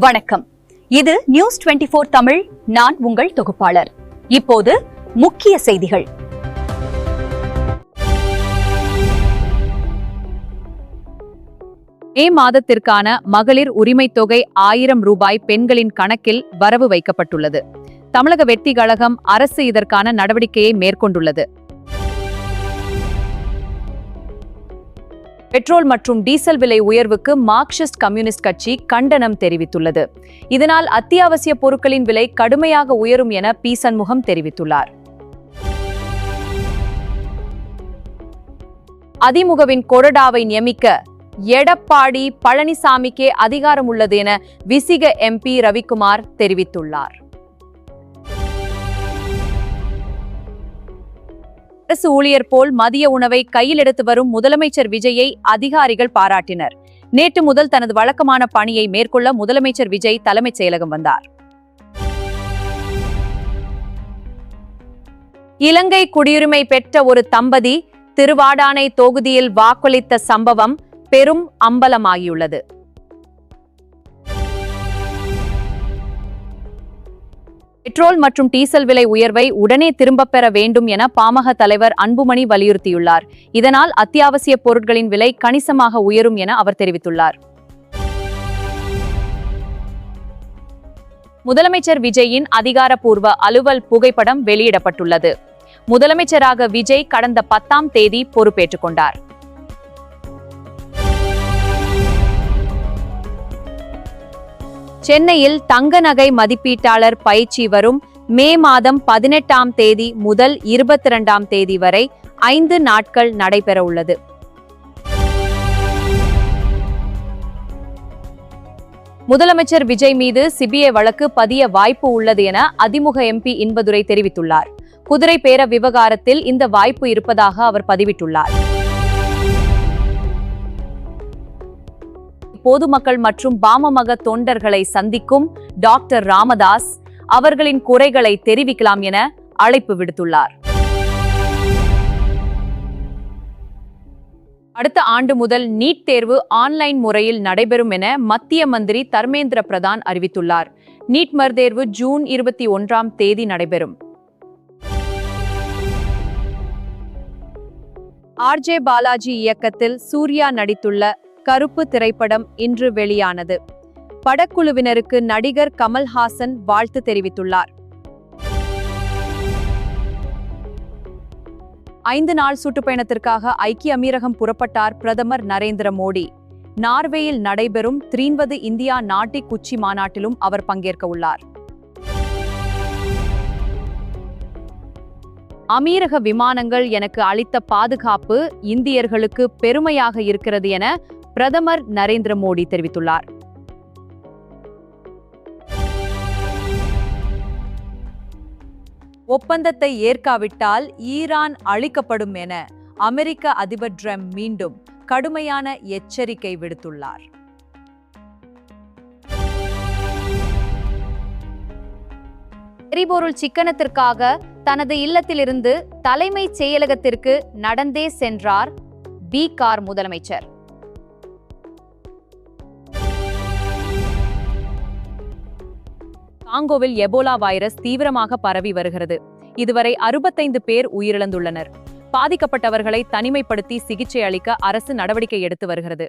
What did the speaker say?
வணக்கம். இது நியூஸ் 24 தமிழ். நான் உங்கள் தொகுப்பாளர். இப்போது முக்கிய செய்திகள். மே மாதத்திற்கான மகளிர் உரிமை தொகை 1000 ரூபாய் பெண்களின் கணக்கில் வரவு வைக்கப்பட்டுள்ளது. தமிழக வெற்றி கழகம் அரசு இதற்கான நடவடிக்கையை மேற்கொண்டுள்ளது. பெட்ரோல் மற்றும் டீசல் விலை உயர்வுக்கு மார்க்சிஸ்ட் கம்யூனிஸ்ட் கட்சி கண்டனம் தெரிவித்துள்ளது. இதனால் அத்தியாவசிய பொருட்களின் விலை கடுமையாக உயரும் என பி. சண்முகம் தெரிவித்துள்ளார். அதிமுகவின் கொறடாவை நியமிக்க எடப்பாடி பழனிசாமிக்கே அதிகாரம் உள்ளது என விசிக எம்பி ரவிக்குமார் தெரிவித்துள்ளார். அரசு ஊழியர் போல் மதிய உணவை கையில் எடுத்து வரும் முதலமைச்சர் விஜயை அதிகாரிகள் பாராட்டினர். நேற்று முதல் தனது வழக்கமான பணியை மேற்கொள்ள முதலமைச்சர் விஜய் தலைமைச் செயலகம் வந்தார். இலங்கை குடியுரிமை பெற்ற ஒரு தம்பதி திருவாடானை தொகுதியில் வாக்களித்த சம்பவம் பெரும் அம்பலமாகியுள்ளது. பெட்ரோல் மற்றும் டீசல் விலை உயர்வை உடனே திரும்பப் பெற வேண்டும் என பாமக தலைவர் அன்புமணி வலியுறுத்தியுள்ளார். இதனால் அத்தியாவசிய பொருட்களின் விலை கணிசமாக உயரும் என அவர் தெரிவித்துள்ளார். முதலமைச்சர் விஜயின் அதிகாரப்பூர்வ அலுவல் புகைப்படம் வெளியிடப்பட்டுள்ளது. முதலமைச்சராக விஜய் கடந்த 10ஆம் தேதி பொறுப்பேற்றுக் கொண்டார். சென்னையில் தங்க நகை மதிப்பீட்டாளர் பயிற்சி வரும் மே மாதம் 18ஆம் தேதி முதல் 22ஆம் தேதி வரை 5 நாட்கள் நடைபெற உள்ளது. முதலமைச்சர் விஜய் மீது சிபிஐ வழக்கு பதிய வாய்ப்பு உள்ளது என அதிமுக எம்பி இன்பதுரை தெரிவித்துள்ளார். குதிரை பேர விவகாரத்தில் இந்த வாய்ப்பு இருப்பதாக அவர் பதிவிட்டுள்ளார். பொதுமக்கள் மற்றும் பாமக தொண்டர்களை சந்திக்கும் டாக்டர் ராமதாஸ் அவர்களின் குறைகளை தெரிவிக்கலாம் என அழைப்பு விடுத்துள்ளார். அடுத்த ஆண்டு முதல் நீட் தேர்வு ஆன்லைன் முறையில் நடைபெறும் என மத்திய மந்திரி தர்மேந்திர பிரதான் அறிவித்துள்ளார். நீட் மறுதேர்வு ஜூன் 21ஆம் தேதி நடைபெறும். ஆர்.ஜே. பாலாஜி இயக்கத்தில் சூர்யா நடித்துள்ள கருப்பு திரைப்படம் இன்று வெளியானது. படக்குழுவினருக்கு நடிகர் கமல்ஹாசன் வாழ்த்து தெரிவித்துள்ளார். 5 நாள் சுற்றுப்பயணத்திற்காக ஐக்கிய அமீரகம் புறப்பட்டார் பிரதமர் நரேந்திர மோடி. நார்வேயில் நடைபெறும் 30வது இந்தியா நாட்டிக் உச்சி மாநாட்டிலும் அவர் பங்கேற்க உள்ளார். அமீரக விமானங்கள் எனக்கு அளித்த பாதுகாப்பு இந்தியர்களுக்கு பெருமையாக இருக்கிறது என பிரதமர் நரேந்திர மோடி தெரிவித்துள்ளார். ஒப்பந்தத்தை ஏற்காவிட்டால் ஈரான் அழிக்கப்படும் என அமெரிக்க அதிபர் ட்ரம்ப் மீண்டும் கடுமையான எச்சரிக்கை விடுத்துள்ளார். எரிபொருள் சிக்கனத்திற்காக தனது இல்லத்திலிருந்து தலைமைச் செயலகத்திற்கு நடந்தே சென்றார் பீகார் முதலமைச்சர். காங்கோவில் எபோலா வைரஸ் தீவிரமாக பரவி வருகிறது. இதுவரை 65 பேர் உயிரிழந்துள்ளனர். பாதிக்கப்பட்டவர்களை தனிமைப்படுத்தி சிகிச்சை அளிக்க அரசு நடவடிக்கை எடுத்து வருகிறது.